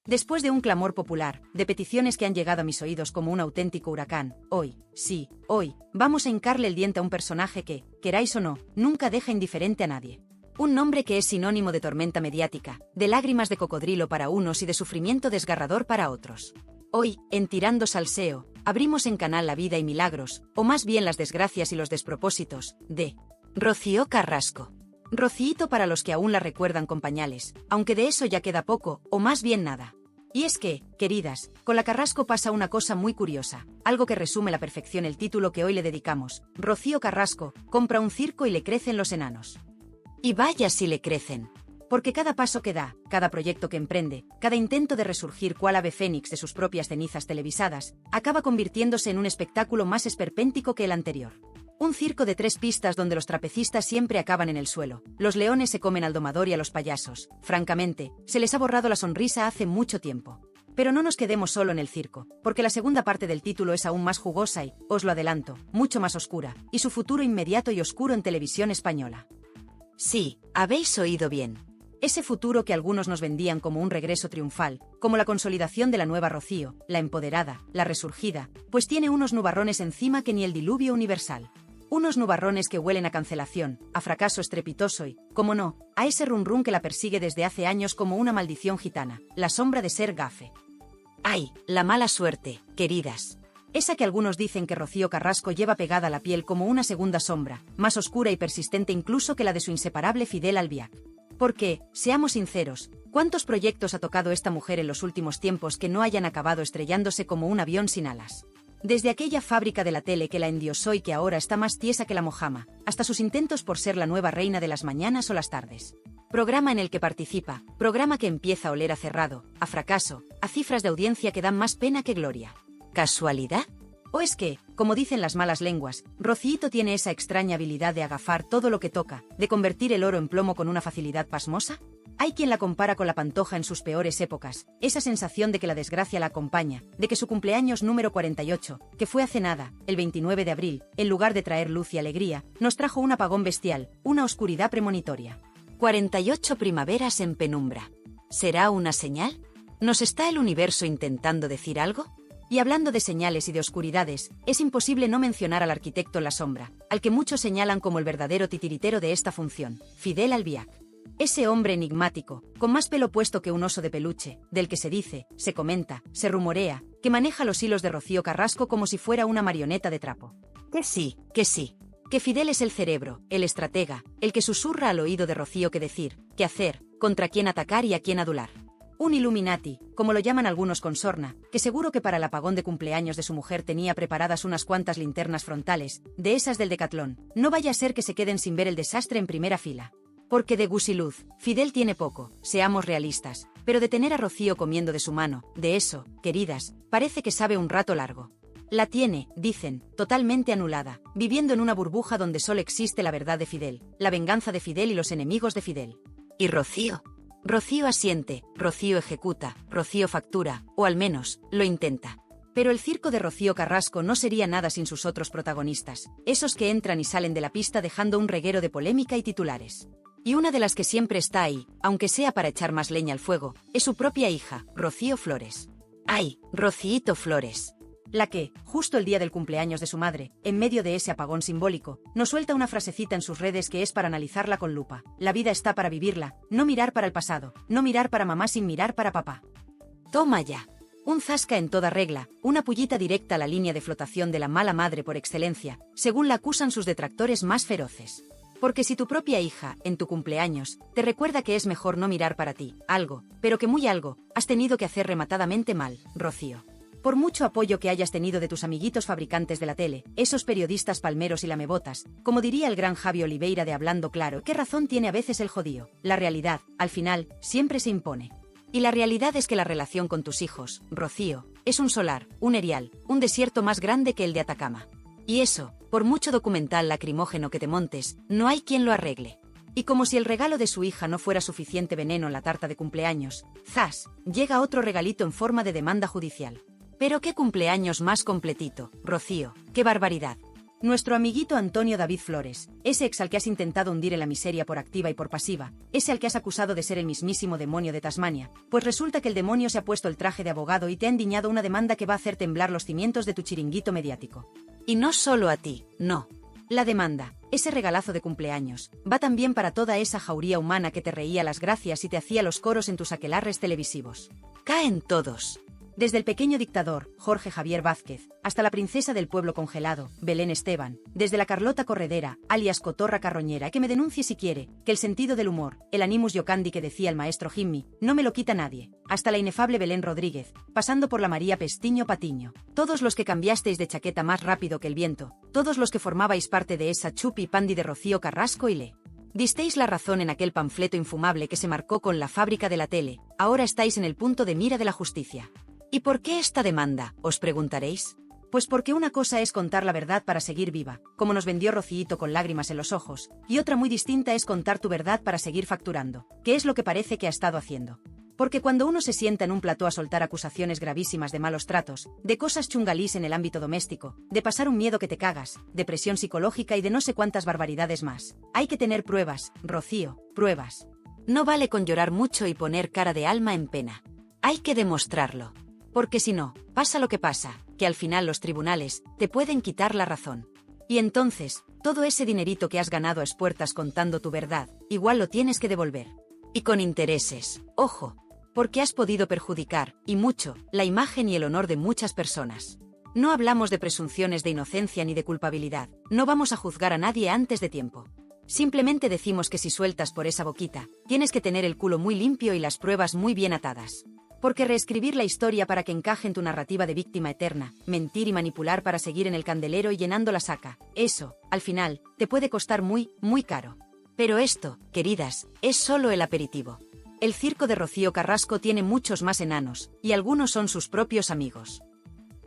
Después de un clamor popular, de peticiones que han llegado a mis oídos como un auténtico huracán, hoy, sí, hoy, vamos a hincarle el diente a un personaje que, queráis o no, nunca deja indiferente a nadie. Un nombre que es sinónimo de tormenta mediática, de lágrimas de cocodrilo para unos y de sufrimiento desgarrador para otros. Hoy, en Tirando Salseo, abrimos en canal la vida y milagros, o más bien las desgracias y los despropósitos, de Rocío Carrasco. Rociito para los que aún la recuerdan con pañales, aunque de eso ya queda poco, o más bien nada. Y es que, queridas, con la Carrasco pasa una cosa muy curiosa, algo que resume a la perfección el título que hoy le dedicamos. Rocío Carrasco compra un circo y le crecen los enanos. Y vaya si le crecen. Porque cada paso que da, cada proyecto que emprende, cada intento de resurgir cual ave fénix de sus propias cenizas televisadas, acaba convirtiéndose en un espectáculo más esperpéntico que el anterior. Un circo de 3 pistas donde los trapecistas siempre acaban en el suelo, los leones se comen al domador y a los payasos. Francamente, se les ha borrado la sonrisa hace mucho tiempo. Pero no nos quedemos solo en el circo, porque la segunda parte del título es aún más jugosa y, os lo adelanto, mucho más oscura, y su futuro inmediato y oscuro en televisión española. Sí, habéis oído bien. Ese futuro que algunos nos vendían como un regreso triunfal, como la consolidación de la nueva Rocío, la empoderada, la resurgida, pues tiene unos nubarrones encima que ni el diluvio universal. Unos nubarrones que huelen a cancelación, a fracaso estrepitoso y, como no, a ese run run que la persigue desde hace años como una maldición gitana, la sombra de ser gafe. ¡Ay, la mala suerte, queridas! Esa que algunos dicen que Rocío Carrasco lleva pegada a la piel como una segunda sombra, más oscura y persistente incluso que la de su inseparable Fidel Albiac. Porque, seamos sinceros, ¿cuántos proyectos ha tocado esta mujer en los últimos tiempos que no hayan acabado estrellándose como un avión sin alas? Desde aquella fábrica de la tele que la endiosó y que ahora está más tiesa que la mojama, hasta sus intentos por ser la nueva reina de las mañanas o las tardes. Programa en el que participa, programa que empieza a oler a cerrado, a fracaso, a cifras de audiencia que dan más pena que gloria. ¿Casualidad? ¿O es que, como dicen las malas lenguas, Rocíito tiene esa extraña habilidad de agafar todo lo que toca, de convertir el oro en plomo con una facilidad pasmosa? Hay quien la compara con la Pantoja en sus peores épocas, esa sensación de que la desgracia la acompaña, de que su cumpleaños número 48, que fue hace nada, el 29 de abril, en lugar de traer luz y alegría, nos trajo un apagón bestial, una oscuridad premonitoria. 48 primaveras en penumbra. ¿Será una señal? ¿Nos está el universo intentando decir algo? Y hablando de señales y de oscuridades, es imposible no mencionar al arquitecto en la sombra, al que muchos señalan como el verdadero titiritero de esta función, Fidel Albiac. Ese hombre enigmático, con más pelo puesto que un oso de peluche, del que se dice, se comenta, se rumorea, que maneja los hilos de Rocío Carrasco como si fuera una marioneta de trapo. Que sí, que sí. Que Fidel es el cerebro, el estratega, el que susurra al oído de Rocío qué decir, qué hacer, contra quién atacar y a quién adular. Un Illuminati, como lo llaman algunos con sorna, que seguro que para el apagón de cumpleaños de su mujer tenía preparadas unas cuantas linternas frontales, de esas del Decatlón. No vaya a ser que se queden sin ver el desastre en primera fila. Porque de gusiluz, Fidel tiene poco, seamos realistas, pero de tener a Rocío comiendo de su mano, de eso, queridas, parece que sabe un rato largo. La tiene, dicen, totalmente anulada, viviendo en una burbuja donde solo existe la verdad de Fidel, la venganza de Fidel y los enemigos de Fidel. ¿Y Rocío? Rocío asiente, Rocío ejecuta, Rocío factura, o al menos, lo intenta. Pero el circo de Rocío Carrasco no sería nada sin sus otros protagonistas, esos que entran y salen de la pista dejando un reguero de polémica y titulares. Y una de las que siempre está ahí, aunque sea para echar más leña al fuego, es su propia hija, Rocío Flores. ¡Ay, Rocíito Flores! La que, justo el día del cumpleaños de su madre, en medio de ese apagón simbólico, nos suelta una frasecita en sus redes que es para analizarla con lupa. La vida está para vivirla, no mirar para el pasado, no mirar para mamá sin mirar para papá. Toma ya. Un zasca en toda regla, una pullita directa a la línea de flotación de la mala madre por excelencia, según la acusan sus detractores más feroces. Porque si tu propia hija, en tu cumpleaños, te recuerda que es mejor no mirar para ti, algo, pero que muy algo, has tenido que hacer rematadamente mal, Rocío. Por mucho apoyo que hayas tenido de tus amiguitos fabricantes de la tele, esos periodistas palmeros y lamebotas, como diría el gran Javi Oliveira de Hablando Claro, ¿qué razón tiene a veces el jodío? La realidad, al final, siempre se impone. Y la realidad es que la relación con tus hijos, Rocío, es un solar, un erial, un desierto más grande que el de Atacama. Y eso, por mucho documental lacrimógeno que te montes, no hay quien lo arregle. Y como si el regalo de su hija no fuera suficiente veneno en la tarta de cumpleaños, ¡zas!, llega otro regalito en forma de demanda judicial. Pero qué cumpleaños más completito, Rocío, qué barbaridad. Nuestro amiguito Antonio David Flores, ese ex al que has intentado hundir en la miseria por activa y por pasiva, ese al que has acusado de ser el mismísimo demonio de Tasmania, pues resulta que el demonio se ha puesto el traje de abogado y te ha endiñado una demanda que va a hacer temblar los cimientos de tu chiringuito mediático. Y no solo a ti, no. La demanda, ese regalazo de cumpleaños, va también para toda esa jauría humana que te reía las gracias y te hacía los coros en tus aquelarres televisivos. Caen todos. Desde el pequeño dictador, Jorge Javier Vázquez, hasta la princesa del pueblo congelado, Belén Esteban, desde la Carlota Corredera, alias Cotorra Carroñera, que me denuncie si quiere, que el sentido del humor, el animus jocandi que decía el maestro Jimmy, no me lo quita nadie, hasta la inefable Belén Rodríguez, pasando por la María Pestiño Patiño, todos los que cambiasteis de chaqueta más rápido que el viento, todos los que formabais parte de esa chupi pandi de Rocío Carrasco y le disteis la razón en aquel panfleto infumable que se marcó con la fábrica de la tele, ahora estáis en el punto de mira de la justicia. ¿Y por qué esta demanda?, os preguntaréis. Pues porque una cosa es contar la verdad para seguir viva, como nos vendió Rocíito con lágrimas en los ojos, y otra muy distinta es contar tu verdad para seguir facturando, que es lo que parece que ha estado haciendo. Porque cuando uno se sienta en un plató a soltar acusaciones gravísimas de malos tratos, de cosas chungalís en el ámbito doméstico, de pasar un miedo que te cagas, de presión psicológica y de no sé cuántas barbaridades más, hay que tener pruebas, Rocío, pruebas. No vale con llorar mucho y poner cara de alma en pena. Hay que demostrarlo. Porque si no, pasa lo que pasa, que al final los tribunales te pueden quitar la razón. Y entonces, todo ese dinerito que has ganado a espuertas contando tu verdad, igual lo tienes que devolver. Y con intereses, ojo, porque has podido perjudicar, y mucho, la imagen y el honor de muchas personas. No hablamos de presunciones de inocencia ni de culpabilidad, no vamos a juzgar a nadie antes de tiempo. Simplemente decimos que si sueltas por esa boquita, tienes que tener el culo muy limpio y las pruebas muy bien atadas. Porque reescribir la historia para que encaje en tu narrativa de víctima eterna, mentir y manipular para seguir en el candelero y llenando la saca, eso, al final, te puede costar muy, muy caro. Pero esto, queridas, es solo el aperitivo. El circo de Rocío Carrasco tiene muchos más enanos, y algunos son sus propios amigos.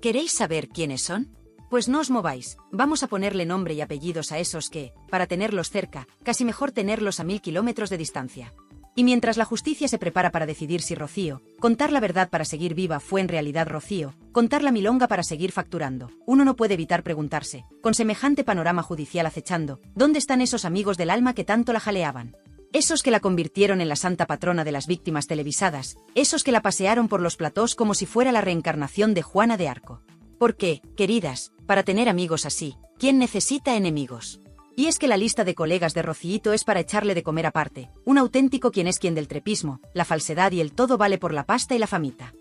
¿Queréis saber quiénes son? Pues no os mováis, vamos a ponerle nombre y apellidos a esos que, para tenerlos cerca, casi mejor tenerlos a 1000 kilómetros de distancia. Y mientras la justicia se prepara para decidir si Rocío, contar la verdad para seguir viva fue en realidad Rocío, contar la milonga para seguir facturando, uno no puede evitar preguntarse, con semejante panorama judicial acechando, ¿dónde están esos amigos del alma que tanto la jaleaban? Esos que la convirtieron en la santa patrona de las víctimas televisadas, esos que la pasearon por los platós como si fuera la reencarnación de Juana de Arco. Porque, queridas, para tener amigos así, ¿quién necesita enemigos? Y es que la lista de colegas de Rocíito es para echarle de comer aparte, un auténtico quien es quien del trepismo, la falsedad y el todo vale por la pasta y la famita.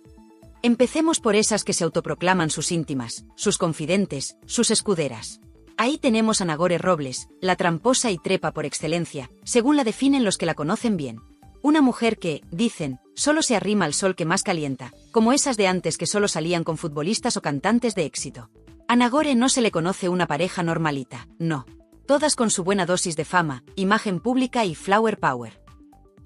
Empecemos por esas que se autoproclaman sus íntimas, sus confidentes, sus escuderas. Ahí tenemos a Nagore Robles, la tramposa y trepa por excelencia, según la definen los que la conocen bien. Una mujer que, dicen, solo se arrima al sol que más calienta, como esas de antes que solo salían con futbolistas o cantantes de éxito. A Nagore no se le conoce una pareja normalita, no. Todas con su buena dosis de fama, imagen pública y flower power.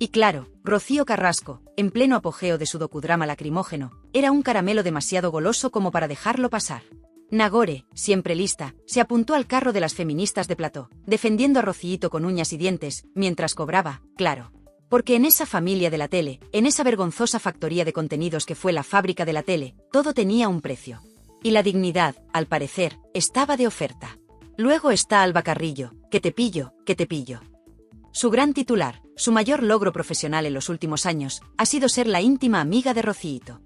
Y claro, Rocío Carrasco, en pleno apogeo de su docudrama lacrimógeno, era un caramelo demasiado goloso como para dejarlo pasar. Nagore, siempre lista, se apuntó al carro de las feministas de plató, defendiendo a Rocíito con uñas y dientes, mientras cobraba, claro. Porque en esa familia de la tele, en esa vergonzosa factoría de contenidos que fue la fábrica de la tele, todo tenía un precio. Y la dignidad, al parecer, estaba de oferta. Luego está Alba Carrillo, que te pillo, que te pillo. Su gran titular, su mayor logro profesional en los últimos años, ha sido ser la íntima amiga de Rocíito.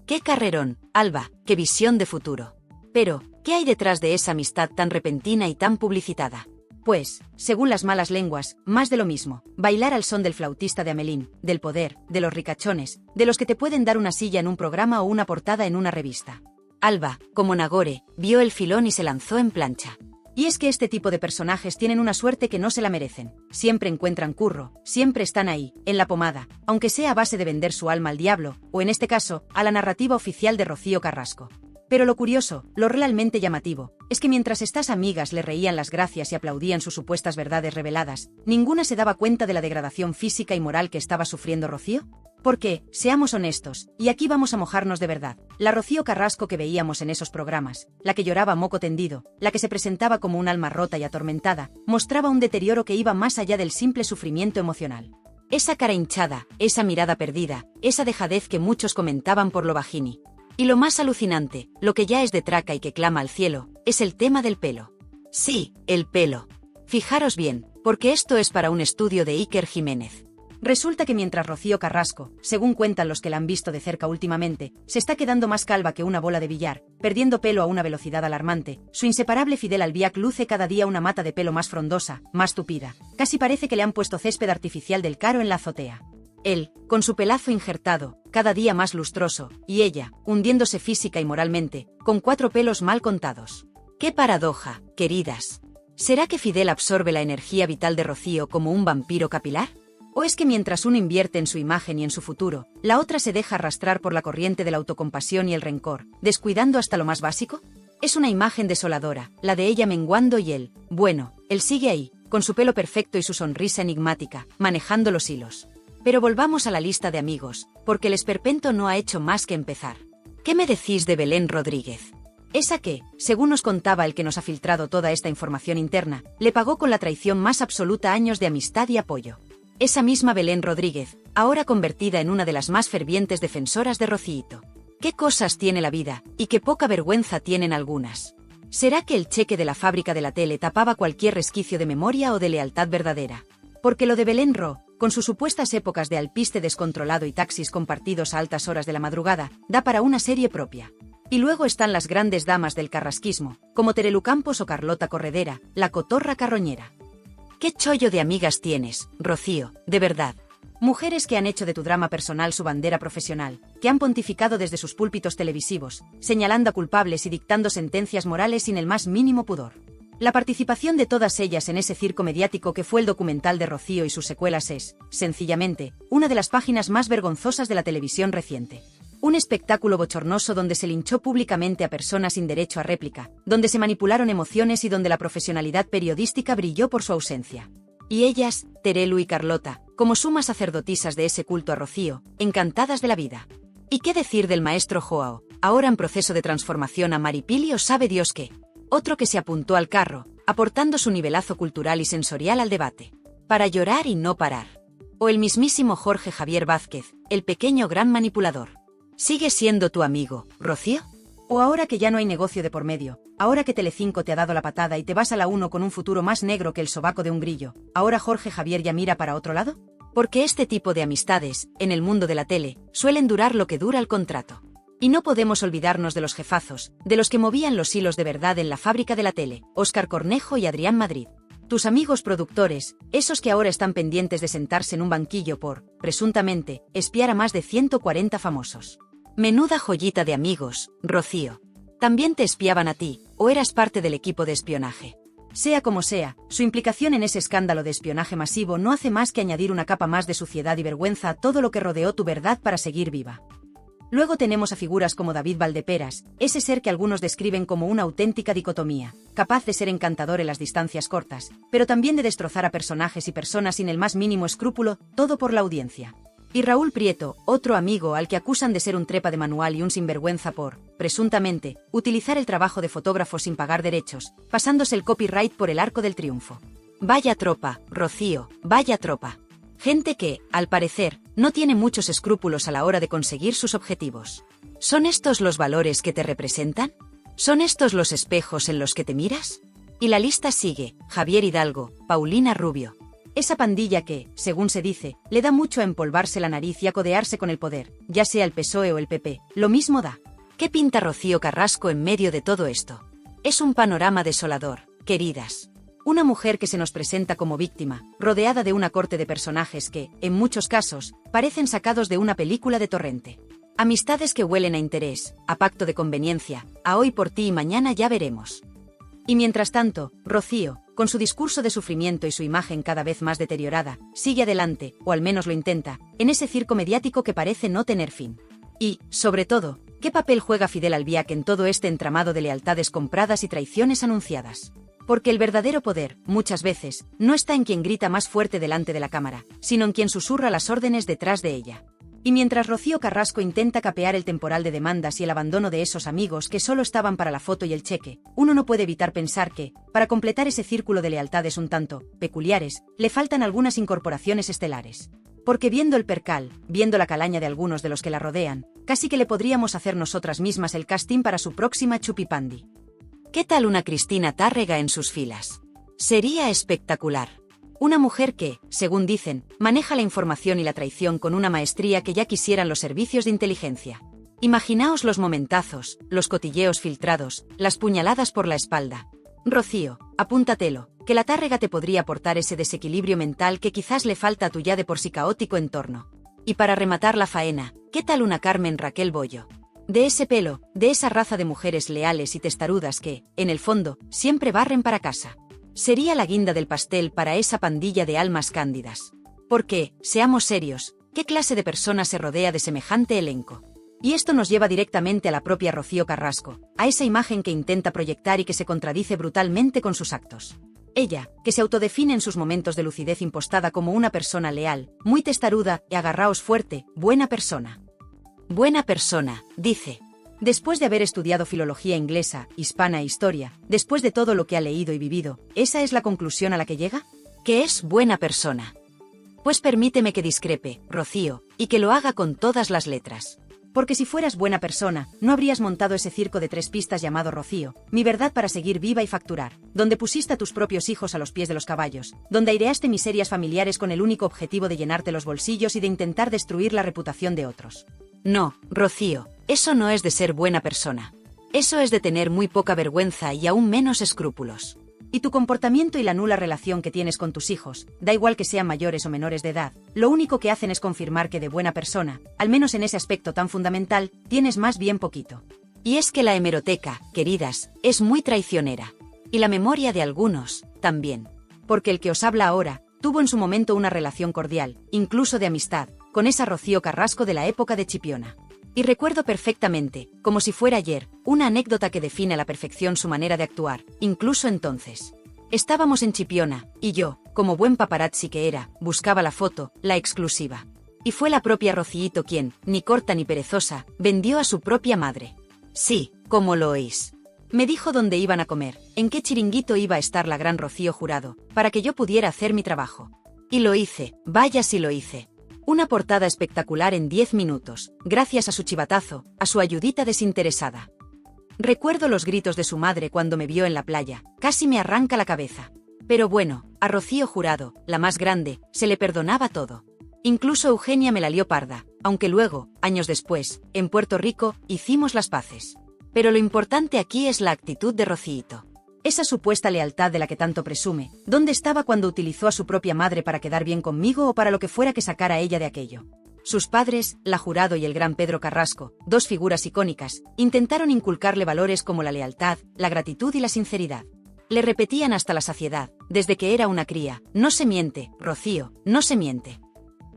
¡Qué carrerón, Alba, qué visión de futuro! Pero, ¿qué hay detrás de esa amistad tan repentina y tan publicitada? Pues, según las malas lenguas, más de lo mismo, bailar al son del flautista de Amelín, del poder, de los ricachones, de los que te pueden dar una silla en un programa o una portada en una revista. Alba, como Nagore, vio el filón y se lanzó en plancha. Y es que este tipo de personajes tienen una suerte que no se la merecen. Siempre encuentran curro, siempre están ahí, en la pomada, aunque sea a base de vender su alma al diablo, o en este caso, a la narrativa oficial de Rocío Carrasco. Pero lo curioso, lo realmente llamativo, es que mientras estas amigas le reían las gracias y aplaudían sus supuestas verdades reveladas, ninguna se daba cuenta de la degradación física y moral que estaba sufriendo Rocío. Porque, seamos honestos, y aquí vamos a mojarnos de verdad, la Rocío Carrasco que veíamos en esos programas, la que lloraba a moco tendido, la que se presentaba como un alma rota y atormentada, mostraba un deterioro que iba más allá del simple sufrimiento emocional. Esa cara hinchada, esa mirada perdida, esa dejadez que muchos comentaban por lo bajini. Y lo más alucinante, lo que ya es de traca y que clama al cielo, es el tema del pelo. Sí, el pelo. Fijaros bien, porque esto es para un estudio de Iker Jiménez. Resulta que mientras Rocío Carrasco, según cuentan los que la han visto de cerca últimamente, se está quedando más calva que una bola de billar, perdiendo pelo a una velocidad alarmante, su inseparable Fidel Albiac luce cada día una mata de pelo más frondosa, más tupida. Casi parece que le han puesto césped artificial del Caro en la azotea. Él, con su pelazo injertado, cada día más lustroso, y ella, hundiéndose física y moralmente, con 4 pelos mal contados. ¡Qué paradoja, queridas! ¿Será que Fidel absorbe la energía vital de Rocío como un vampiro capilar? ¿O es que mientras uno invierte en su imagen y en su futuro, la otra se deja arrastrar por la corriente de la autocompasión y el rencor, descuidando hasta lo más básico? Es una imagen desoladora, la de ella menguando y él, bueno, él sigue ahí, con su pelo perfecto y su sonrisa enigmática, manejando los hilos. Pero volvamos a la lista de amigos, porque el esperpento no ha hecho más que empezar. ¿Qué me decís de Belén Rodríguez? Esa que, según nos contaba el que nos ha filtrado toda esta información interna, le pagó con la traición más absoluta años de amistad y apoyo. Esa misma Belén Rodríguez, ahora convertida en una de las más fervientes defensoras de Rocíito. ¿Qué cosas tiene la vida, y qué poca vergüenza tienen algunas? ¿Será que el cheque de la fábrica de la tele tapaba cualquier resquicio de memoria o de lealtad verdadera? Porque lo de Belén Ro, con sus supuestas épocas de alpiste descontrolado y taxis compartidos a altas horas de la madrugada, da para una serie propia. Y luego están las grandes damas del carrasquismo, como Terelu Campos o Carlota Corredera, la cotorra carroñera. ¡Qué chollo de amigas tienes, Rocío, de verdad! Mujeres que han hecho de tu drama personal su bandera profesional, que han pontificado desde sus púlpitos televisivos, señalando a culpables y dictando sentencias morales sin el más mínimo pudor. La participación de todas ellas en ese circo mediático que fue el documental de Rocío y sus secuelas es, sencillamente, una de las páginas más vergonzosas de la televisión reciente. Un espectáculo bochornoso donde se linchó públicamente a personas sin derecho a réplica, donde se manipularon emociones y donde la profesionalidad periodística brilló por su ausencia. Y ellas, Terelu y Carlota, como sumas sacerdotisas de ese culto a Rocío, encantadas de la vida. ¿Y qué decir del maestro Joao, ahora en proceso de transformación a Maripili o sabe Dios qué? Otro que se apuntó al carro, aportando su nivelazo cultural y sensorial al debate. Para llorar y no parar. O el mismísimo Jorge Javier Vázquez, el pequeño gran manipulador. ¿Sigue siendo tu amigo, Rocío? ¿O ahora que ya no hay negocio de por medio, ahora que Telecinco te ha dado la patada y te vas a la 1 con un futuro más negro que el sobaco de un grillo, ahora Jorge Javier ya mira para otro lado? Porque este tipo de amistades, en el mundo de la tele, suelen durar lo que dura el contrato. Y no podemos olvidarnos de los jefazos, de los que movían los hilos de verdad en la fábrica de la tele, Óscar Cornejo y Adrián Madrid. Tus amigos productores, esos que ahora están pendientes de sentarse en un banquillo por, presuntamente, espiar a más de 140 famosos. Menuda joyita de amigos, Rocío. ¿También te espiaban a ti, o eras parte del equipo de espionaje? Sea como sea, su implicación en ese escándalo de espionaje masivo no hace más que añadir una capa más de suciedad y vergüenza a todo lo que rodeó tu verdad para seguir viva. Luego tenemos a figuras como David Valdeperas, ese ser que algunos describen como una auténtica dicotomía, capaz de ser encantador en las distancias cortas, pero también de destrozar a personajes y personas sin el más mínimo escrúpulo, todo por la audiencia. Y Raúl Prieto, otro amigo al que acusan de ser un trepa de manual y un sinvergüenza por, presuntamente, utilizar el trabajo de fotógrafo sin pagar derechos, pasándose el copyright por el arco del triunfo. Vaya tropa, Rocío, vaya tropa. Gente que, al parecer, no tiene muchos escrúpulos a la hora de conseguir sus objetivos. ¿Son estos los valores que te representan? ¿Son estos los espejos en los que te miras? Y la lista sigue: Javier Hidalgo, Paulina Rubio. Esa pandilla que, según se dice, le da mucho a empolvarse la nariz y a codearse con el poder, ya sea el PSOE o el PP, lo mismo da. ¿Qué pinta Rocío Carrasco en medio de todo esto? Es un panorama desolador, queridas. Una mujer que se nos presenta como víctima, rodeada de una corte de personajes que, en muchos casos, parecen sacados de una película de Torrente. Amistades que huelen a interés, a pacto de conveniencia, a hoy por ti y mañana ya veremos. Y mientras tanto, Rocío, con su discurso de sufrimiento y su imagen cada vez más deteriorada, sigue adelante, o al menos lo intenta, en ese circo mediático que parece no tener fin. Y, sobre todo, ¿qué papel juega Fidel Albiac en todo este entramado de lealtades compradas y traiciones anunciadas? Porque el verdadero poder, muchas veces, no está en quien grita más fuerte delante de la cámara, sino en quien susurra las órdenes detrás de ella. Y mientras Rocío Carrasco intenta capear el temporal de demandas y el abandono de esos amigos que solo estaban para la foto y el cheque, uno no puede evitar pensar que, para completar ese círculo de lealtades un tanto peculiares, le faltan algunas incorporaciones estelares. Porque viendo el percal, viendo la calaña de algunos de los que la rodean, casi que le podríamos hacer nosotras mismas el casting para su próxima chupipandi. ¿Qué tal una Cristina Tárrega en sus filas? Sería espectacular. Una mujer que, según dicen, maneja la información y la traición con una maestría que ya quisieran los servicios de inteligencia. Imaginaos los momentazos, los cotilleos filtrados, las puñaladas por la espalda. Rocío, apúntatelo, que la Tárrega te podría aportar ese desequilibrio mental que quizás le falta a tu ya de por sí caótico entorno. Y para rematar la faena, ¿qué tal una Carmen Raquel Bollo? De ese pelo, de esa raza de mujeres leales y testarudas que, en el fondo, siempre barren para casa. Sería la guinda del pastel para esa pandilla de almas cándidas. Porque, seamos serios, ¿qué clase de persona se rodea de semejante elenco? Y esto nos lleva directamente a la propia Rocío Carrasco, a esa imagen que intenta proyectar y que se contradice brutalmente con sus actos. Ella, que se autodefine en sus momentos de lucidez impostada como una persona leal, muy testaruda y agarraos fuerte, buena persona. Buena persona, dice. Después de haber estudiado filología inglesa, hispana e historia, después de todo lo que ha leído y vivido, ¿esa es la conclusión a la que llega? ¿Que es buena persona? Pues permíteme que discrepe, Rocío, y que lo haga con todas las letras. Porque si fueras buena persona, no habrías montado ese circo de 3 pistas llamado Rocío, mi verdad para seguir viva y facturar, donde pusiste a tus propios hijos a los pies de los caballos, donde aireaste miserias familiares con el único objetivo de llenarte los bolsillos y de intentar destruir la reputación de otros. No, Rocío, eso no es de ser buena persona. Eso es de tener muy poca vergüenza y aún menos escrúpulos. Y tu comportamiento y la nula relación que tienes con tus hijos, da igual que sean mayores o menores de edad, lo único que hacen es confirmar que de buena persona, al menos en ese aspecto tan fundamental, tienes más bien poquito. Y es que la hemeroteca, queridas, es muy traicionera. Y la memoria de algunos, también. Porque el que os habla ahora, tuvo en su momento una relación cordial, incluso de amistad, con esa Rocío Carrasco de la época de Chipiona. Y recuerdo perfectamente, como si fuera ayer, una anécdota que define a la perfección su manera de actuar, incluso entonces. Estábamos en Chipiona, y yo, como buen paparazzi que era, buscaba la foto, la exclusiva. Y fue la propia Rocíito quien, ni corta ni perezosa, vendió a su propia madre. Sí, como lo oís. Me dijo dónde iban a comer, en qué chiringuito iba a estar la gran Rocío Jurado, para que yo pudiera hacer mi trabajo. Y lo hice, vaya si lo hice. Una portada espectacular en 10 minutos, gracias a su chivatazo, a su ayudita desinteresada. Recuerdo los gritos de su madre cuando me vio en la playa, casi me arranca la cabeza. Pero bueno, a Rocío Jurado, la más grande, se le perdonaba todo. Incluso Eugenia me la lió parda, aunque luego, años después, en Puerto Rico, hicimos las paces. Pero lo importante aquí es la actitud de Rocíito. Esa supuesta lealtad de la que tanto presume, ¿dónde estaba cuando utilizó a su propia madre para quedar bien conmigo o para lo que fuera que sacara ella de aquello? Sus padres, la Jurado y el gran Pedro Carrasco, dos figuras icónicas, intentaron inculcarle valores como la lealtad, la gratitud y la sinceridad. Le repetían hasta la saciedad, desde que era una cría, no se miente, Rocío, no se miente.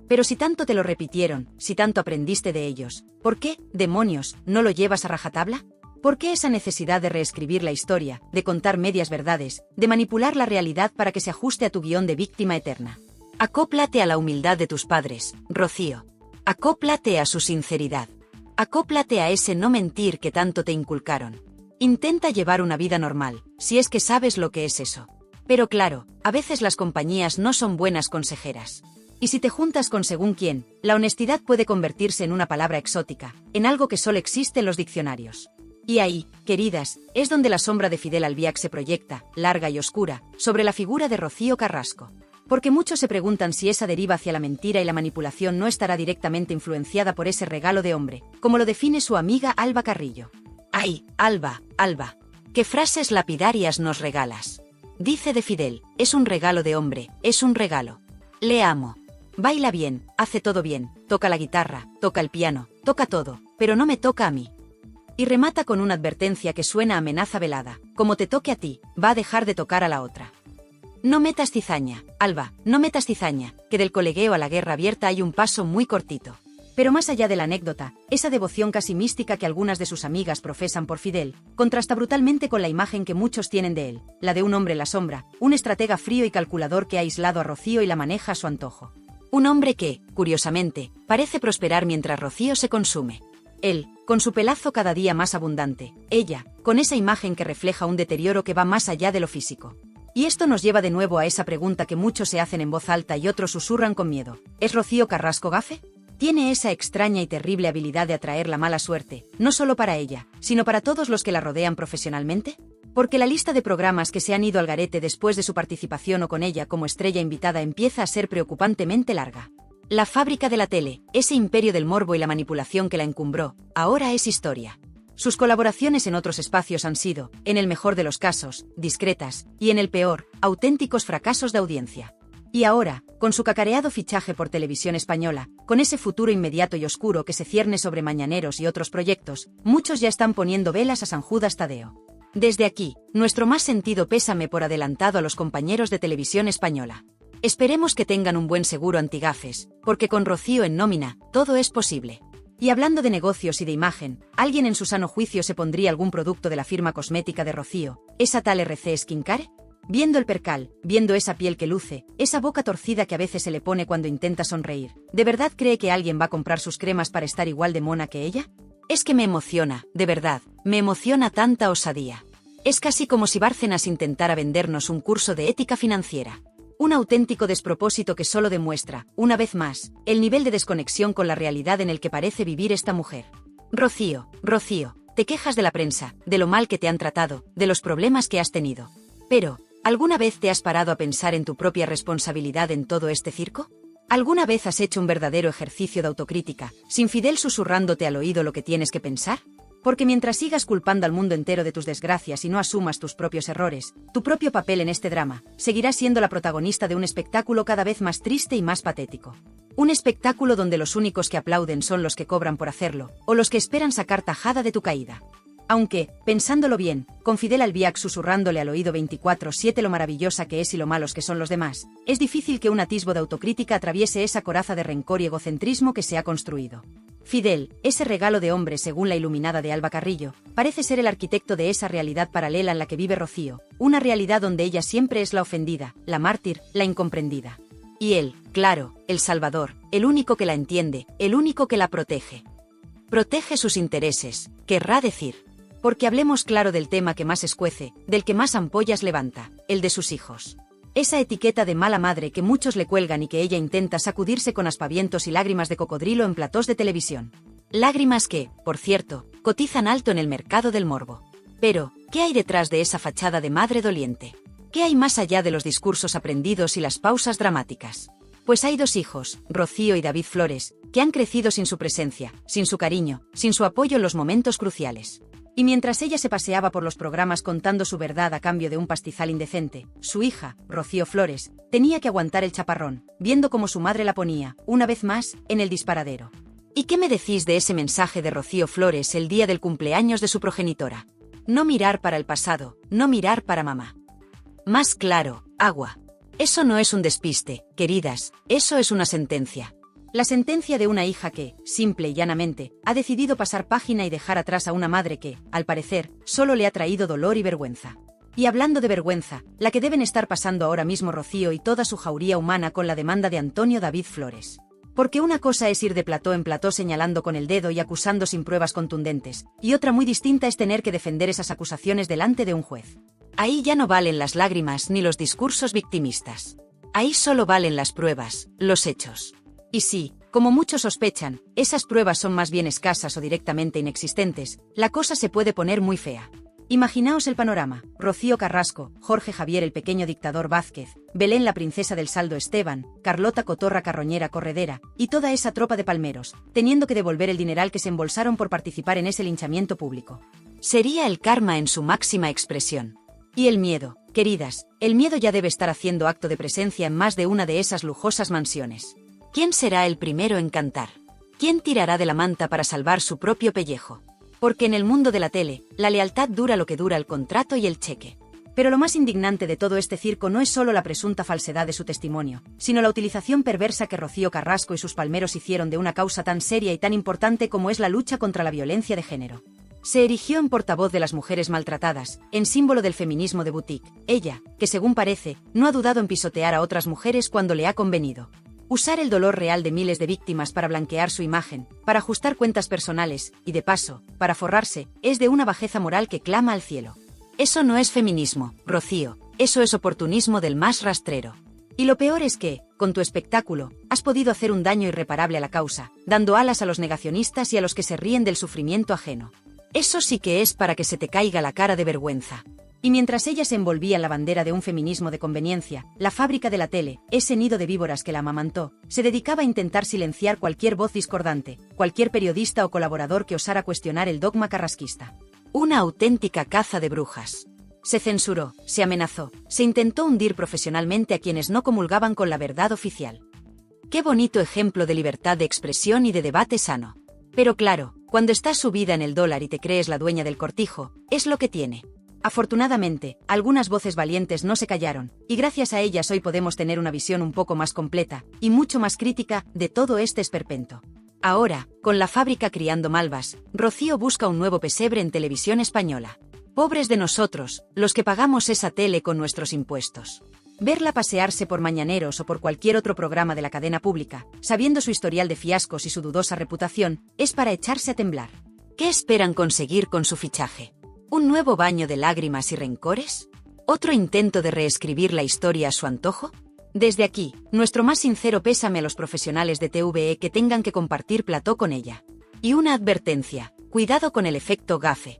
Pero si tanto te lo repitieron, si tanto aprendiste de ellos, ¿por qué, demonios, no lo llevas a rajatabla? ¿Por qué esa necesidad de reescribir la historia, de contar medias verdades, de manipular la realidad para que se ajuste a tu guión de víctima eterna? Acóplate a la humildad de tus padres, Rocío. Acóplate a su sinceridad. Acóplate a ese no mentir que tanto te inculcaron. Intenta llevar una vida normal, si es que sabes lo que es eso. Pero claro, a veces las compañías no son buenas consejeras. Y si te juntas con según quién, la honestidad puede convertirse en una palabra exótica, en algo que solo existe en los diccionarios. Y ahí, queridas, es donde la sombra de Fidel Albiac se proyecta, larga y oscura, sobre la figura de Rocío Carrasco. Porque muchos se preguntan si esa deriva hacia la mentira y la manipulación no estará directamente influenciada por ese regalo de hombre, como lo define su amiga Alba Carrillo. ¡Ay, Alba, Alba! ¿Qué frases lapidarias nos regalas? Dice de Fidel, es un regalo de hombre, es un regalo. Le amo. Baila bien, hace todo bien, toca la guitarra, toca el piano, toca todo, pero no me toca a mí. Y remata con una advertencia que suena a amenaza velada, como te toque a ti, va a dejar de tocar a la otra. No metas cizaña, Alba, no metas cizaña, que del colegueo a la guerra abierta hay un paso muy cortito. Pero más allá de la anécdota, esa devoción casi mística que algunas de sus amigas profesan por Fidel, contrasta brutalmente con la imagen que muchos tienen de él, la de un hombre en la sombra, un estratega frío y calculador que ha aislado a Rocío y la maneja a su antojo. Un hombre que, curiosamente, parece prosperar mientras Rocío se consume. Él, con su pelazo cada día más abundante, ella, con esa imagen que refleja un deterioro que va más allá de lo físico. Y esto nos lleva de nuevo a esa pregunta que muchos se hacen en voz alta y otros susurran con miedo. ¿Es Rocío Carrasco gafe? ¿Tiene esa extraña y terrible habilidad de atraer la mala suerte, no solo para ella, sino para todos los que la rodean profesionalmente? Porque la lista de programas que se han ido al garete después de su participación o con ella como estrella invitada empieza a ser preocupantemente larga. La fábrica de la tele, ese imperio del morbo y la manipulación que la encumbró, ahora es historia. Sus colaboraciones en otros espacios han sido, en el mejor de los casos, discretas, y en el peor, auténticos fracasos de audiencia. Y ahora, con su cacareado fichaje por Televisión Española, con ese futuro inmediato y oscuro que se cierne sobre Mañaneros y otros proyectos, muchos ya están poniendo velas a San Judas Tadeo. Desde aquí, nuestro más sentido pésame por adelantado a los compañeros de Televisión Española. Esperemos que tengan un buen seguro antigafes, porque con Rocío en nómina, todo es posible. Y hablando de negocios y de imagen, ¿alguien en su sano juicio se pondría algún producto de la firma cosmética de Rocío, esa tal RC Skincare? Viendo el percal, viendo esa piel que luce, esa boca torcida que a veces se le pone cuando intenta sonreír, ¿de verdad cree que alguien va a comprar sus cremas para estar igual de mona que ella? Es que me emociona, de verdad, me emociona tanta osadía. Es casi como si Bárcenas intentara vendernos un curso de ética financiera. Un auténtico despropósito que solo demuestra, una vez más, el nivel de desconexión con la realidad en el que parece vivir esta mujer. Rocío, te quejas de la prensa, de lo mal que te han tratado, de los problemas que has tenido. Pero, ¿alguna vez te has parado a pensar en tu propia responsabilidad en todo este circo? ¿Alguna vez has hecho un verdadero ejercicio de autocrítica, sin Fidel susurrándote al oído lo que tienes que pensar? Porque mientras sigas culpando al mundo entero de tus desgracias y no asumas tus propios errores, tu propio papel en este drama, seguirás siendo la protagonista de un espectáculo cada vez más triste y más patético. Un espectáculo donde los únicos que aplauden son los que cobran por hacerlo, o los que esperan sacar tajada de tu caída. Aunque, pensándolo bien, con Fidel Albiac susurrándole al oído 24/7 lo maravillosa que es y lo malos que son los demás, es difícil que un atisbo de autocrítica atraviese esa coraza de rencor y egocentrismo que se ha construido. Fidel, ese regalo de hombre según la iluminada de Alba Carrillo, parece ser el arquitecto de esa realidad paralela en la que vive Rocío, una realidad donde ella siempre es la ofendida, la mártir, la incomprendida. Y él, claro, el salvador, el único que la entiende, el único que la protege. Protege sus intereses, querrá decir. Porque hablemos claro del tema que más escuece, del que más ampollas levanta, el de sus hijos. Esa etiqueta de mala madre que muchos le cuelgan y que ella intenta sacudirse con aspavientos y lágrimas de cocodrilo en platós de televisión. Lágrimas que, por cierto, cotizan alto en el mercado del morbo. Pero, ¿qué hay detrás de esa fachada de madre doliente? ¿Qué hay más allá de los discursos aprendidos y las pausas dramáticas? Pues hay dos hijos, Rocío y David Flores, que han crecido sin su presencia, sin su cariño, sin su apoyo en los momentos cruciales. Y mientras ella se paseaba por los programas contando su verdad a cambio de un pastizal indecente, su hija, Rocío Flores, tenía que aguantar el chaparrón, viendo cómo su madre la ponía, una vez más, en el disparadero. ¿Y qué me decís de ese mensaje de Rocío Flores el día del cumpleaños de su progenitora? No mirar para el pasado, no mirar para mamá. Más claro, agua. Eso no es un despiste, queridas, eso es una sentencia. La sentencia de una hija que, simple y llanamente, ha decidido pasar página y dejar atrás a una madre que, al parecer, solo le ha traído dolor y vergüenza. Y hablando de vergüenza, la que deben estar pasando ahora mismo Rocío y toda su jauría humana con la demanda de Antonio David Flores. Porque una cosa es ir de plató en plató señalando con el dedo y acusando sin pruebas contundentes, y otra muy distinta es tener que defender esas acusaciones delante de un juez. Ahí ya no valen las lágrimas ni los discursos victimistas. Ahí solo valen las pruebas, los hechos. Y sí, como muchos sospechan, esas pruebas son más bien escasas o directamente inexistentes, la cosa se puede poner muy fea. Imaginaos el panorama: Rocío Carrasco, Jorge Javier el pequeño dictador Vázquez, Belén la princesa del saldo Esteban, Carlota Cotorra Carroñera Corredera, y toda esa tropa de palmeros, teniendo que devolver el dineral que se embolsaron por participar en ese linchamiento público. Sería el karma en su máxima expresión. Y el miedo, queridas, el miedo ya debe estar haciendo acto de presencia en más de una de esas lujosas mansiones. ¿Quién será el primero en cantar? ¿Quién tirará de la manta para salvar su propio pellejo? Porque en el mundo de la tele, la lealtad dura lo que dura el contrato y el cheque. Pero lo más indignante de todo este circo no es solo la presunta falsedad de su testimonio, sino la utilización perversa que Rocío Carrasco y sus palmeros hicieron de una causa tan seria y tan importante como es la lucha contra la violencia de género. Se erigió en portavoz de las mujeres maltratadas, en símbolo del feminismo de boutique. Ella, que según parece, no ha dudado en pisotear a otras mujeres cuando le ha convenido. Usar el dolor real de miles de víctimas para blanquear su imagen, para ajustar cuentas personales, y de paso, para forrarse, es de una bajeza moral que clama al cielo. Eso no es feminismo, Rocío, eso es oportunismo del más rastrero. Y lo peor es que, con tu espectáculo, has podido hacer un daño irreparable a la causa, dando alas a los negacionistas y a los que se ríen del sufrimiento ajeno. Eso sí que es para que se te caiga la cara de vergüenza. Y mientras ella se envolvía en la bandera de un feminismo de conveniencia, la fábrica de la tele, ese nido de víboras que la amamantó, se dedicaba a intentar silenciar cualquier voz discordante, cualquier periodista o colaborador que osara cuestionar el dogma carrasquista. Una auténtica caza de brujas. Se censuró, se amenazó, se intentó hundir profesionalmente a quienes no comulgaban con la verdad oficial. Qué bonito ejemplo de libertad de expresión y de debate sano. Pero claro, cuando estás subida en el dólar y te crees la dueña del cortijo, es lo que tiene. Afortunadamente, algunas voces valientes no se callaron, y gracias a ellas hoy podemos tener una visión un poco más completa, y mucho más crítica, de todo este esperpento. Ahora, con la fábrica criando malvas, Rocío busca un nuevo pesebre en televisión española. Pobres de nosotros, los que pagamos esa tele con nuestros impuestos. Verla pasearse por Mañaneros o por cualquier otro programa de la cadena pública, sabiendo su historial de fiascos y su dudosa reputación, es para echarse a temblar. ¿Qué esperan conseguir con su fichaje? ¿Un nuevo baño de lágrimas y rencores? ¿Otro intento de reescribir la historia a su antojo? Desde aquí, nuestro más sincero pésame a los profesionales de TVE que tengan que compartir plató con ella. Y una advertencia, cuidado con el efecto gafe.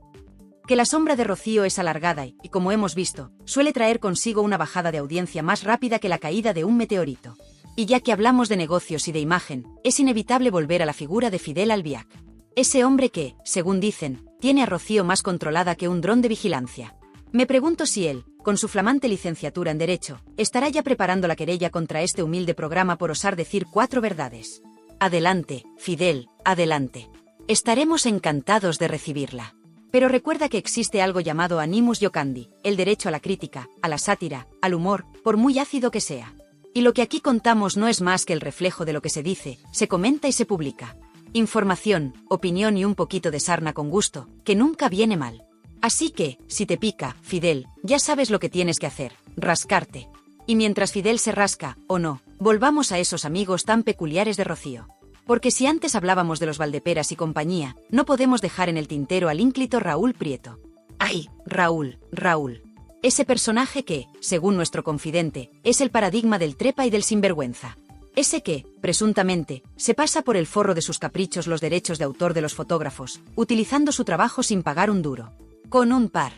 Que la sombra de Rocío es alargada y, como hemos visto, suele traer consigo una bajada de audiencia más rápida que la caída de un meteorito. Y ya que hablamos de negocios y de imagen, es inevitable volver a la figura de Fidel Albiac. Ese hombre que, según dicen, tiene a Rocío más controlada que un dron de vigilancia. Me pregunto si él, con su flamante licenciatura en Derecho, estará ya preparando la querella contra este humilde programa por osar decir 4 verdades. Adelante, Fidel, adelante. Estaremos encantados de recibirla. Pero recuerda que existe algo llamado animus iocandi, el derecho a la crítica, a la sátira, al humor, por muy ácido que sea. Y lo que aquí contamos no es más que el reflejo de lo que se dice, se comenta y se publica. Información, opinión y un poquito de sarna con gusto, que nunca viene mal. Así que, si te pica, Fidel, ya sabes lo que tienes que hacer, rascarte. Y mientras Fidel se rasca, o no, volvamos a esos amigos tan peculiares de Rocío. Porque si antes hablábamos de los Valdeperas y compañía, no podemos dejar en el tintero al ínclito Raúl Prieto. ¡Ay, Raúl! Ese personaje que, según nuestro confidente, es el paradigma del trepa y del sinvergüenza. Ese que, presuntamente, se pasa por el forro de sus caprichos los derechos de autor de los fotógrafos, utilizando su trabajo sin pagar un duro. Con un par.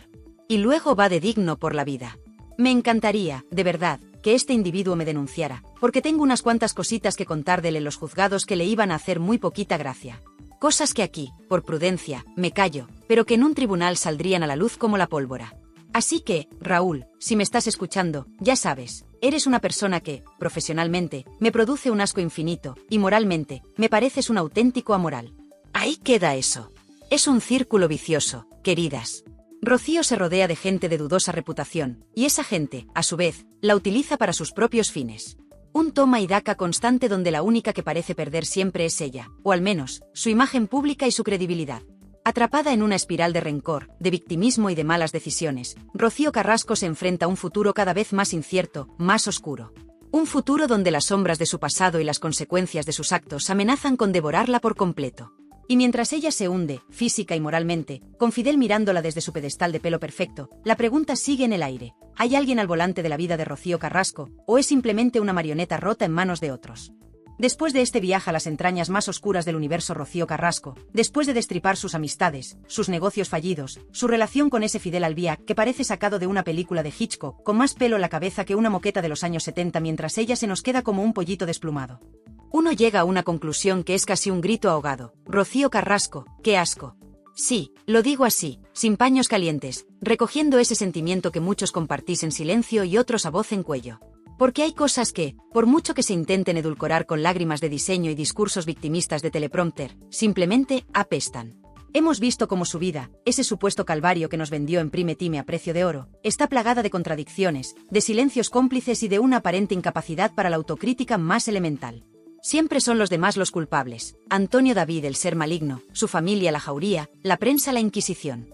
Y luego va de digno por la vida. Me encantaría, de verdad, que este individuo me denunciara, porque tengo unas cuantas cositas que contar de él en los juzgados que le iban a hacer muy poquita gracia. Cosas que aquí, por prudencia, me callo, pero que en un tribunal saldrían a la luz como la pólvora. Así que, Raúl, si me estás escuchando, ya sabes, eres una persona que, profesionalmente, me produce un asco infinito, y moralmente, me pareces un auténtico amoral. Ahí queda eso. Es un círculo vicioso, queridas. Rocío se rodea de gente de dudosa reputación, y esa gente, a su vez, la utiliza para sus propios fines. Un toma y daca constante donde la única que parece perder siempre es ella, o al menos, su imagen pública y su credibilidad. Atrapada en una espiral de rencor, de victimismo y de malas decisiones, Rocío Carrasco se enfrenta a un futuro cada vez más incierto, más oscuro. Un futuro donde las sombras de su pasado y las consecuencias de sus actos amenazan con devorarla por completo. Y mientras ella se hunde, física y moralmente, con Fidel mirándola desde su pedestal de pelo perfecto, la pregunta sigue en el aire. ¿Hay alguien al volante de la vida de Rocío Carrasco, o es simplemente una marioneta rota en manos de otros? Después de este viaje a las entrañas más oscuras del universo Rocío Carrasco, después de destripar sus amistades, sus negocios fallidos, su relación con ese Fidel Albiac que parece sacado de una película de Hitchcock, con más pelo en la cabeza que una moqueta de los años 70 mientras ella se nos queda como un pollito desplumado. Uno llega a una conclusión que es casi un grito ahogado. Rocío Carrasco, ¡qué asco! Sí, lo digo así, sin paños calientes, recogiendo ese sentimiento que muchos compartís en silencio y otros a voz en cuello. Porque hay cosas que, por mucho que se intenten edulcorar con lágrimas de diseño y discursos victimistas de teleprompter, simplemente apestan. Hemos visto cómo su vida, ese supuesto calvario que nos vendió en Prime Time a precio de oro, está plagada de contradicciones, de silencios cómplices y de una aparente incapacidad para la autocrítica más elemental. Siempre son los demás los culpables. Antonio David el ser maligno, su familia la jauría, la prensa la inquisición.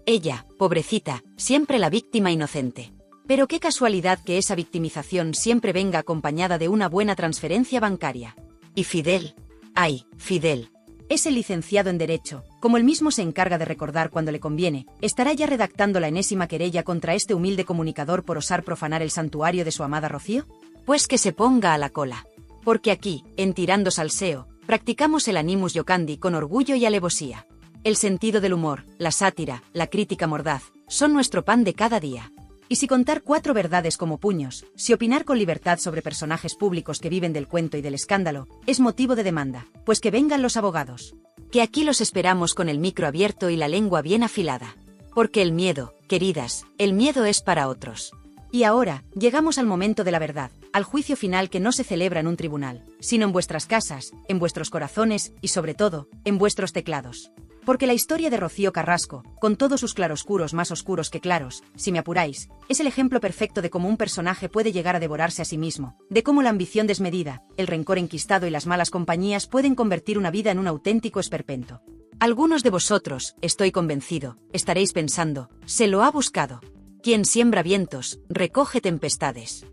Ella, pobrecita, siempre la víctima inocente. Pero qué casualidad que esa victimización siempre venga acompañada de una buena transferencia bancaria. Y Fidel. ¡Ay, Fidel! Ese licenciado en Derecho, como él mismo se encarga de recordar cuando le conviene, ¿estará ya redactando la enésima querella contra este humilde comunicador por osar profanar el santuario de su amada Rocío? Pues que se ponga a la cola. Porque aquí, en Tirando Salseo, practicamos el animus iocandi con orgullo y alevosía. El sentido del humor, la sátira, la crítica mordaz, son nuestro pan de cada día. Y si contar 4 verdades como puños, si opinar con libertad sobre personajes públicos que viven del cuento y del escándalo, es motivo de demanda, pues que vengan los abogados. Que aquí los esperamos con el micro abierto y la lengua bien afilada. Porque el miedo, queridas, el miedo es para otros. Y ahora, llegamos al momento de la verdad, al juicio final que no se celebra en un tribunal, sino en vuestras casas, en vuestros corazones y sobre todo, en vuestros teclados. Porque la historia de Rocío Carrasco, con todos sus claroscuros más oscuros que claros, si me apuráis, es el ejemplo perfecto de cómo un personaje puede llegar a devorarse a sí mismo, de cómo la ambición desmedida, el rencor enquistado y las malas compañías pueden convertir una vida en un auténtico esperpento. Algunos de vosotros, estoy convencido, estaréis pensando, se lo ha buscado. Quien siembra vientos, recoge tempestades.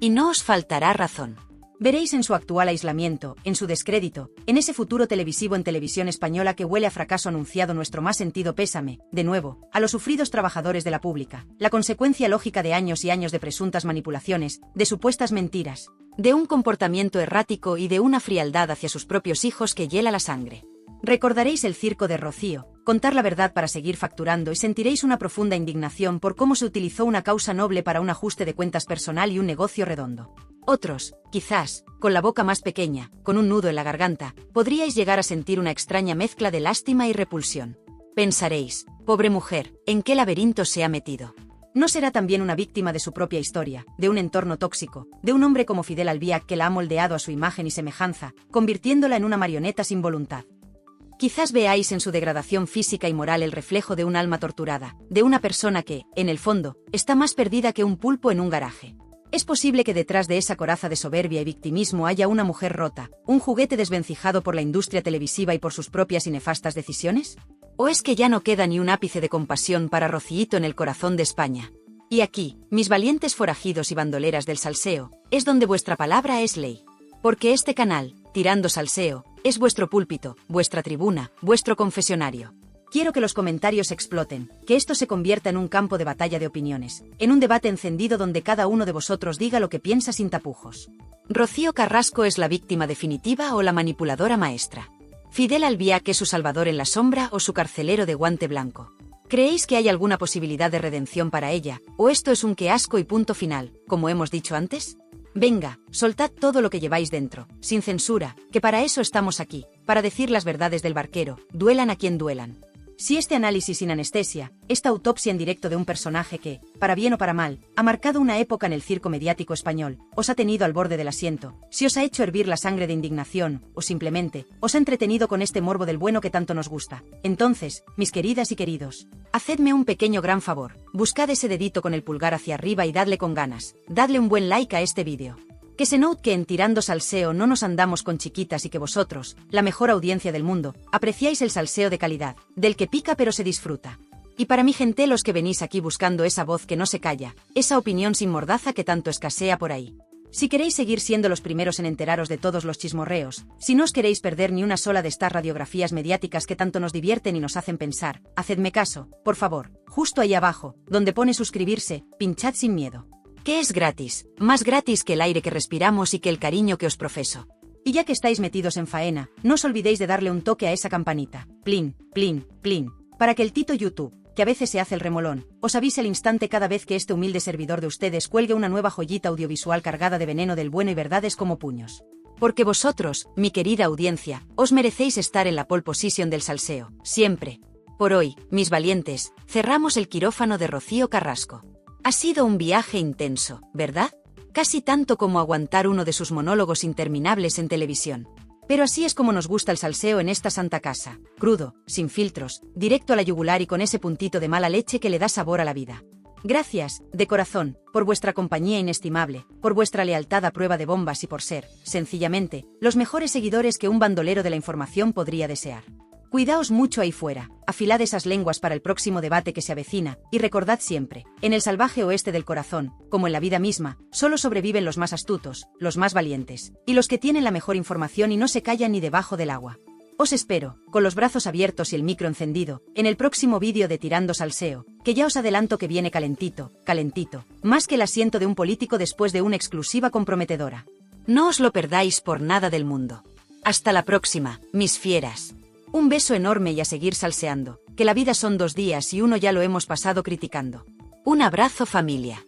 Y no os faltará razón. Veréis en su actual aislamiento, en su descrédito, en ese futuro televisivo en Televisión Española que huele a fracaso anunciado nuestro más sentido pésame, de nuevo, a los sufridos trabajadores de la pública, la consecuencia lógica de años y años de presuntas manipulaciones, de supuestas mentiras, de un comportamiento errático y de una frialdad hacia sus propios hijos que hiela la sangre. Recordaréis el circo de Rocío, contar la verdad para seguir facturando y sentiréis una profunda indignación por cómo se utilizó una causa noble para un ajuste de cuentas personal y un negocio redondo. Otros, quizás, con la boca más pequeña, con un nudo en la garganta, podríais llegar a sentir una extraña mezcla de lástima y repulsión. Pensaréis, pobre mujer, ¿en qué laberinto se ha metido? ¿No será también una víctima de su propia historia, de un entorno tóxico, de un hombre como Fidel Albiac que la ha moldeado a su imagen y semejanza, convirtiéndola en una marioneta sin voluntad? Quizás veáis en su degradación física y moral el reflejo de un alma torturada, de una persona que, en el fondo, está más perdida que un pulpo en un garaje. ¿Es posible que detrás de esa coraza de soberbia y victimismo haya una mujer rota, un juguete desvencijado por la industria televisiva y por sus propias y nefastas decisiones? ¿O es que ya no queda ni un ápice de compasión para Rociito en el corazón de España? Y aquí, mis valientes forajidos y bandoleras del salseo, es donde vuestra palabra es ley. Porque este canal, Tirando Salseo, es vuestro púlpito, vuestra tribuna, vuestro confesionario. Quiero que los comentarios exploten, que esto se convierta en un campo de batalla de opiniones, en un debate encendido donde cada uno de vosotros diga lo que piensa sin tapujos. ¿Rocío Carrasco es la víctima definitiva o la manipuladora maestra? ¿Fidel Albiac es su salvador en la sombra o su carcelero de guante blanco? ¿Creéis que hay alguna posibilidad de redención para ella, o esto es un qué asco y punto final, como hemos dicho antes? Venga, soltad todo lo que lleváis dentro, sin censura, que para eso estamos aquí, para decir las verdades del barquero, duelan a quien duelan. Si este análisis sin anestesia, esta autopsia en directo de un personaje que, para bien o para mal, ha marcado una época en el circo mediático español, os ha tenido al borde del asiento, si os ha hecho hervir la sangre de indignación, o simplemente, os ha entretenido con este morbo del bueno que tanto nos gusta, entonces, mis queridas y queridos, hacedme un pequeño gran favor, buscad ese dedito con el pulgar hacia arriba y dadle con ganas, dadle un buen like a este vídeo. Que se note que en Tirando Salseo no nos andamos con chiquitas y que vosotros, la mejor audiencia del mundo, apreciáis el salseo de calidad, del que pica pero se disfruta. Y para mi gente los que venís aquí buscando esa voz que no se calla, esa opinión sin mordaza que tanto escasea por ahí. Si queréis seguir siendo los primeros en enteraros de todos los chismorreos, si no os queréis perder ni una sola de estas radiografías mediáticas que tanto nos divierten y nos hacen pensar, hacedme caso, por favor, justo ahí abajo, donde pone suscribirse, pinchad sin miedo. Que es gratis, más gratis que el aire que respiramos y que el cariño que os profeso. Y ya que estáis metidos en faena, no os olvidéis de darle un toque a esa campanita, plin, plin, plin, para que el tito YouTube, que a veces se hace el remolón, os avise al instante cada vez que este humilde servidor de ustedes cuelgue una nueva joyita audiovisual cargada de veneno del bueno y verdades como puños. Porque vosotros, mi querida audiencia, os merecéis estar en la pole position del salseo, siempre. Por hoy, mis valientes, cerramos el quirófano de Rocío Carrasco. Ha sido un viaje intenso, ¿verdad? Casi tanto como aguantar uno de sus monólogos interminables en televisión. Pero así es como nos gusta el salseo en esta santa casa, crudo, sin filtros, directo a la yugular y con ese puntito de mala leche que le da sabor a la vida. Gracias, de corazón, por vuestra compañía inestimable, por vuestra lealtad a prueba de bombas y por ser, sencillamente, los mejores seguidores que un bandolero de la información podría desear. Cuidaos mucho ahí fuera, afilad esas lenguas para el próximo debate que se avecina, y recordad siempre, en el salvaje oeste del corazón, como en la vida misma, solo sobreviven los más astutos, los más valientes, y los que tienen la mejor información y no se callan ni debajo del agua. Os espero, con los brazos abiertos y el micro encendido, en el próximo vídeo de Tirando Salseo, que ya os adelanto que viene calentito, calentito, más que el asiento de un político después de una exclusiva comprometedora. No os lo perdáis por nada del mundo. Hasta la próxima, mis fieras. Un beso enorme y a seguir salseando. que la vida son 2 días y uno ya lo hemos pasado criticando. Un abrazo, familia.